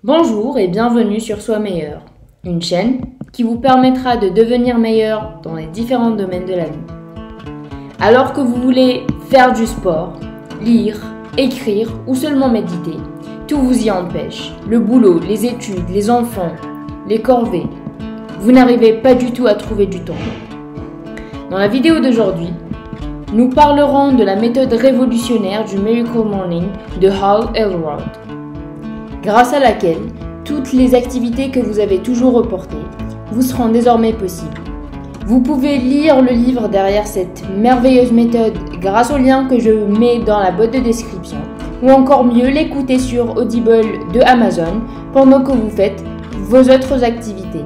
Bonjour et bienvenue sur Sois Meilleur, une chaîne qui vous permettra de devenir meilleur dans les différents domaines de la vie. Alors que vous voulez faire du sport, lire, écrire ou seulement méditer, tout vous y empêche. Le boulot, les études, les enfants, les corvées. Vous n'arrivez pas du tout à trouver du temps. Dans la vidéo d'aujourd'hui, nous parlerons de la méthode révolutionnaire du Miracle Morning de Hal Elrod, grâce à laquelle toutes les activités que vous avez toujours reportées vous seront désormais possibles. Vous pouvez lire le livre derrière cette merveilleuse méthode grâce au lien que je mets dans la boîte de description, ou encore mieux l'écouter sur Audible de Amazon pendant que vous faites vos autres activités.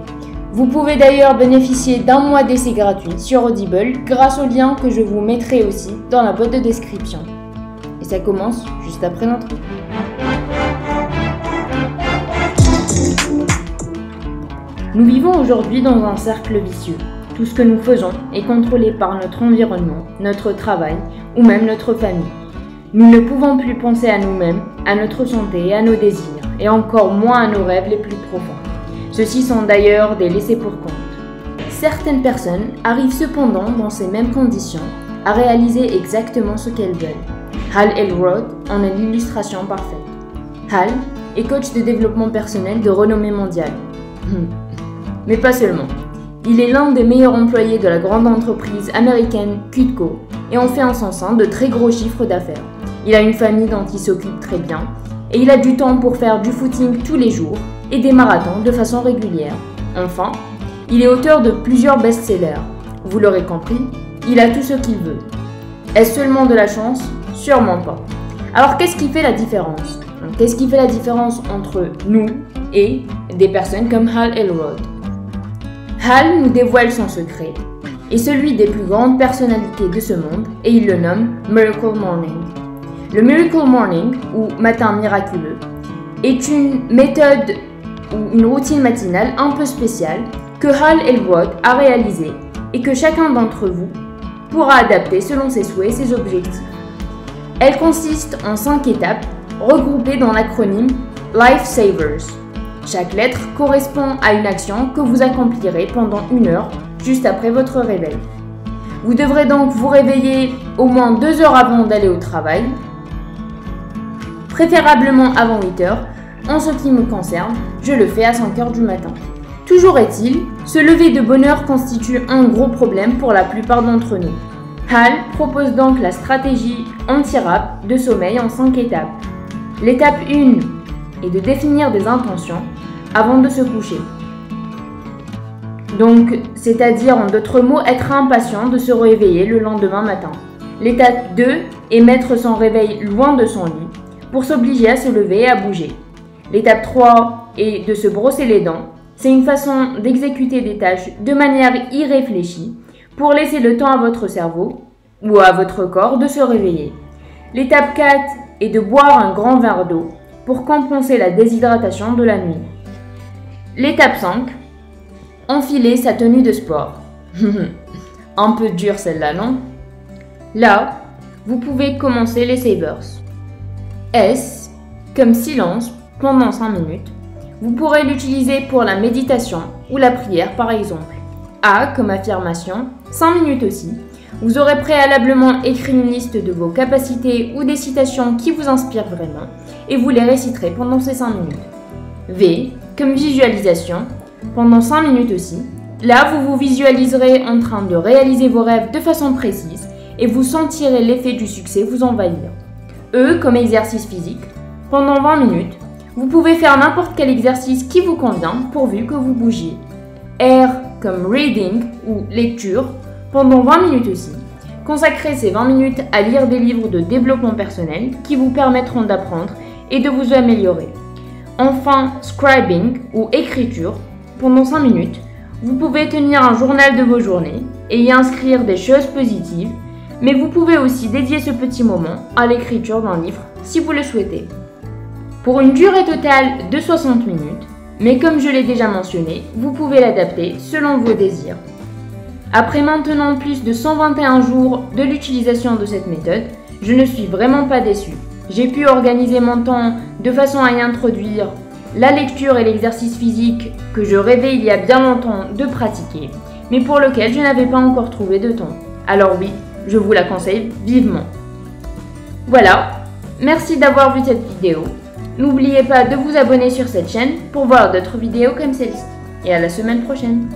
Vous pouvez d'ailleurs bénéficier d'un mois d'essai gratuit sur Audible grâce au lien que je vous mettrai aussi dans la boîte de description. Et ça commence juste après l'intro. Nous vivons aujourd'hui dans un cercle vicieux. Tout ce que nous faisons est contrôlé par notre environnement, notre travail ou même notre famille. Nous ne pouvons plus penser à nous-mêmes, à notre santé et à nos désirs, et encore moins à nos rêves les plus profonds. Ceux-ci sont d'ailleurs des laissés pour compte. Certaines personnes arrivent cependant dans ces mêmes conditions à réaliser exactement ce qu'elles veulent. Hal Elrod en est l'illustration parfaite. Hal est coach de développement personnel de renommée mondiale. Mais pas seulement. Il est l'un des meilleurs employés de la grande entreprise américaine Cutco et en fait en son sein de très gros chiffres d'affaires. Il a une famille dont il s'occupe très bien et il a du temps pour faire du footing tous les jours et des marathons de façon régulière. Enfin, il est auteur de plusieurs best-sellers. Vous l'aurez compris, il a tout ce qu'il veut. Est-ce seulement de la chance? Sûrement pas. Alors qu'est-ce qui fait la différence? Qu'est-ce qui fait la différence entre nous et des personnes comme Hal Elrod? Hal nous dévoile son secret et celui des plus grandes personnalités de ce monde et il le nomme Miracle Morning. Le Miracle Morning, ou matin miraculeux, est une méthode ou une routine matinale un peu spéciale que Hal Elrod a réalisée et que chacun d'entre vous pourra adapter selon ses souhaits et ses objectifs. Elle consiste en 5 étapes regroupées dans l'acronyme Life Savers. Chaque lettre correspond à une action que vous accomplirez pendant 1 heure juste après votre réveil. Vous devrez donc vous réveiller au moins 2 heures avant d'aller au travail, préférablement avant 8 heures. En ce qui me concerne, je le fais à 5 heures du matin. Toujours est-il, se lever de bonne heure constitue un gros problème pour la plupart d'entre nous. Hal propose donc la stratégie anti-rap de sommeil en 5 étapes. L'étape 1 est de définir des intentions avant de se coucher. Donc, c'est-à-dire en d'autres mots, être impatient de se réveiller le lendemain matin. L'étape 2 est mettre son réveil loin de son lit pour s'obliger à se lever et à bouger. L'étape 3 est de se brosser les dents. C'est une façon d'exécuter des tâches de manière irréfléchie pour laisser le temps à votre cerveau ou à votre corps de se réveiller. L'étape 4 est de boire un grand verre d'eau pour compenser la déshydratation de la nuit. L'étape 5, enfiler sa tenue de sport. Un peu dur celle-là, non? Là, vous pouvez commencer les savers. S, comme silence pendant 5 minutes. Vous pourrez l'utiliser pour la méditation ou la prière par exemple. A, comme affirmation, 5 minutes aussi. Vous aurez préalablement écrit une liste de vos capacités ou des citations qui vous inspirent vraiment et vous les réciterez pendant ces 5 minutes. V, comme visualisation, pendant 5 minutes aussi. Là, vous vous visualiserez en train de réaliser vos rêves de façon précise et vous sentirez l'effet du succès vous envahir. E, comme exercice physique, pendant 20 minutes. Vous pouvez faire n'importe quel exercice qui vous convient pourvu que vous bougiez. R, comme reading ou lecture, pendant 20 minutes aussi. Consacrez ces 20 minutes à lire des livres de développement personnel qui vous permettront d'apprendre et de vous améliorer. Enfin, scribing ou écriture, pendant 5 minutes, vous pouvez tenir un journal de vos journées et y inscrire des choses positives, mais vous pouvez aussi dédier ce petit moment à l'écriture d'un livre si vous le souhaitez. Pour une durée totale de 60 minutes, mais comme je l'ai déjà mentionné, vous pouvez l'adapter selon vos désirs. Après maintenant plus de 121 jours de l'utilisation de cette méthode, je ne suis vraiment pas déçue. J'ai pu organiser mon temps de façon à y introduire La lecture et l'exercice physique que je rêvais il y a bien longtemps de pratiquer, mais pour lequel je n'avais pas encore trouvé de temps. Alors oui, je vous la conseille vivement. Voilà, merci d'avoir vu cette vidéo. N'oubliez pas de vous abonner sur cette chaîne pour voir d'autres vidéos comme celle-ci. Et à la semaine prochaine.